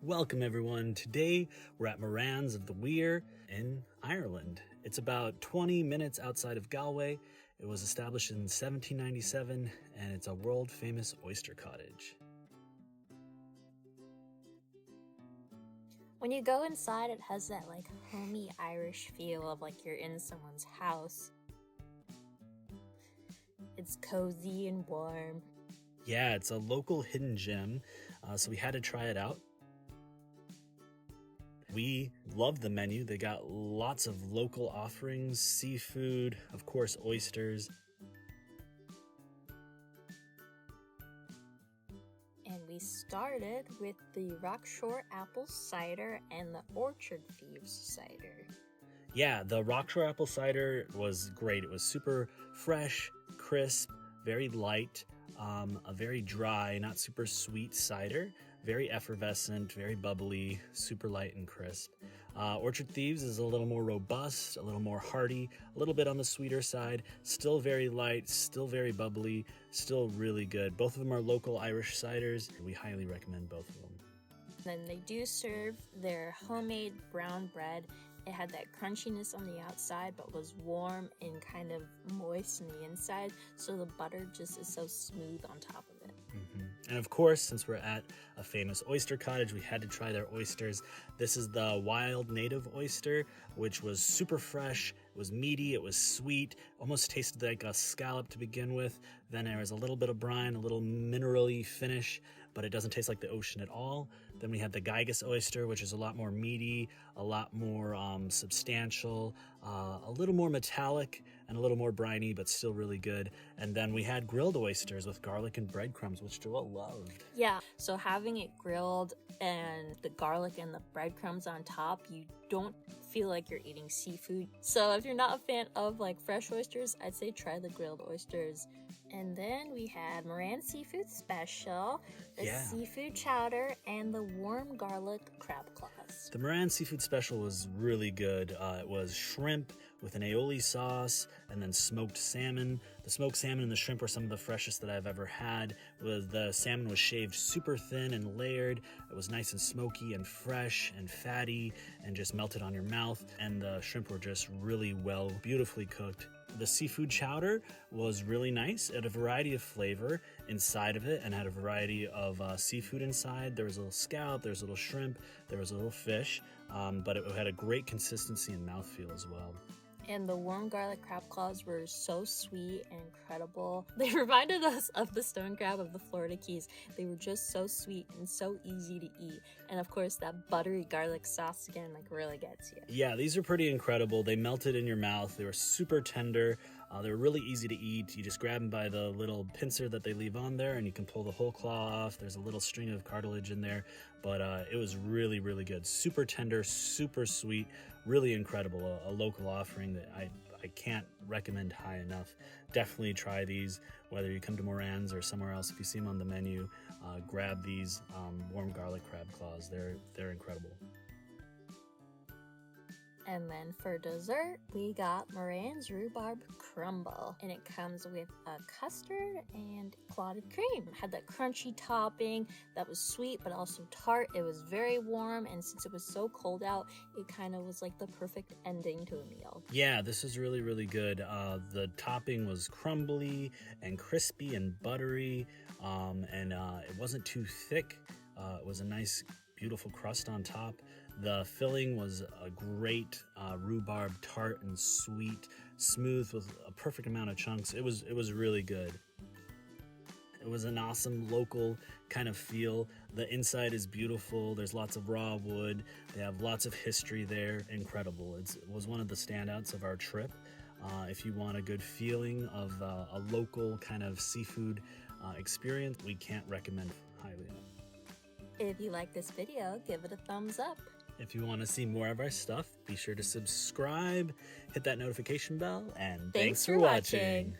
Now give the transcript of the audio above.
Welcome everyone. Today we're at Moran's of the Weir in Ireland. It's about 20 minutes outside of Galway. It was established in 1797 and it's a world famous oyster cottage. When you go inside, it has that like homey Irish feel of like you're in someone's house. It's cozy and warm. Yeah, it's a local hidden gem, so we had to try it out. We love the menu. They got lots of local offerings, seafood, of course, oysters. And we started with the Rockshore apple cider and the Orchard Thieves cider. Yeah, the Rockshore apple cider was great. It was super fresh, crisp, very light, a very dry, not super sweet cider. Very effervescent, very bubbly, super light and crisp. Orchard Thieves is a little more robust, a little more hearty, a little bit on the sweeter side, still very light, still very bubbly, still really good. Both of them are local Irish ciders. We highly recommend both of them. Then they do serve their homemade brown bread. It had that crunchiness on the outside, but was warm and kind of moist on the inside. So the butter just is so smooth on top of it. And of course, since we're at a famous oyster cottage, we had to try their oysters. This is the wild native oyster, which was super fresh. It was meaty, it was sweet, almost tasted like a scallop to begin with. Then there was a little bit of brine, a little mineral-y finish, but it doesn't taste like the ocean at all. Then we had the Gygus oyster, which is a lot more meaty, a lot more substantial, a little more metallic, and a little more briny, but still really good. And then we had grilled oysters with garlic and breadcrumbs, which Joelle loved. Yeah, so having it grilled and the garlic and the breadcrumbs on top, you don't feel like you're eating seafood. So if you're not a fan of like fresh oysters, I'd say try the grilled oysters. And then we had Moran Seafood Special, the seafood chowder, and the warm garlic crab claws. The Moran Seafood Special was really good. It was shrimp with an aioli sauce and then smoked salmon. The smoked salmon and the shrimp were some of the freshest that I've ever had. The salmon was shaved super thin and layered. It was nice and smoky and fresh and fatty and just melted on your mouth. And the shrimp were just really well, beautifully cooked. The seafood chowder was really nice. It had a variety of flavor inside of it and had a variety of seafood inside. There was a little scallop, there was a little shrimp, there was a little fish, but it had a great consistency and mouthfeel as well. And the warm garlic crab claws were so sweet and incredible. They reminded us of the stone crab of the Florida Keys. They were just so sweet and so easy to eat. And of course, that buttery garlic sauce again, like really gets you. Yeah, these are pretty incredible. They melted in your mouth. They were super tender. They were really easy to eat. You just grab them by the little pincer that they leave on there and you can pull the whole claw off. There's a little string of cartilage in there, but it was really, really good. Super tender, super sweet, really incredible. A local offering that I can't recommend high enough. Definitely try these, whether you come to Moran's or somewhere else. If you see them on the menu, grab these warm garlic crab claws. They're incredible. And then for dessert, we got Moran's rhubarb crumble. And it comes with a custard and clotted cream. It had that crunchy topping that was sweet but also tart. It was very warm, and since it was so cold out, it kind of was like the perfect ending to a meal. Yeah, this is really, really good. The topping was crumbly and crispy and buttery, and it wasn't too thick. It was a nice, beautiful crust on top. The filling was a great rhubarb, tart and sweet, smooth with a perfect amount of chunks. It was really good. It was an awesome local kind of feel. The inside is beautiful. There's lots of raw wood. They have lots of history there. Incredible. It was one of the standouts of our trip. If you want a good feeling of a local kind of seafood experience, we can't recommend highly enough. If you like this video, give it a thumbs up. If you want to see more of our stuff, be sure to subscribe, hit that notification bell, and thanks for watching.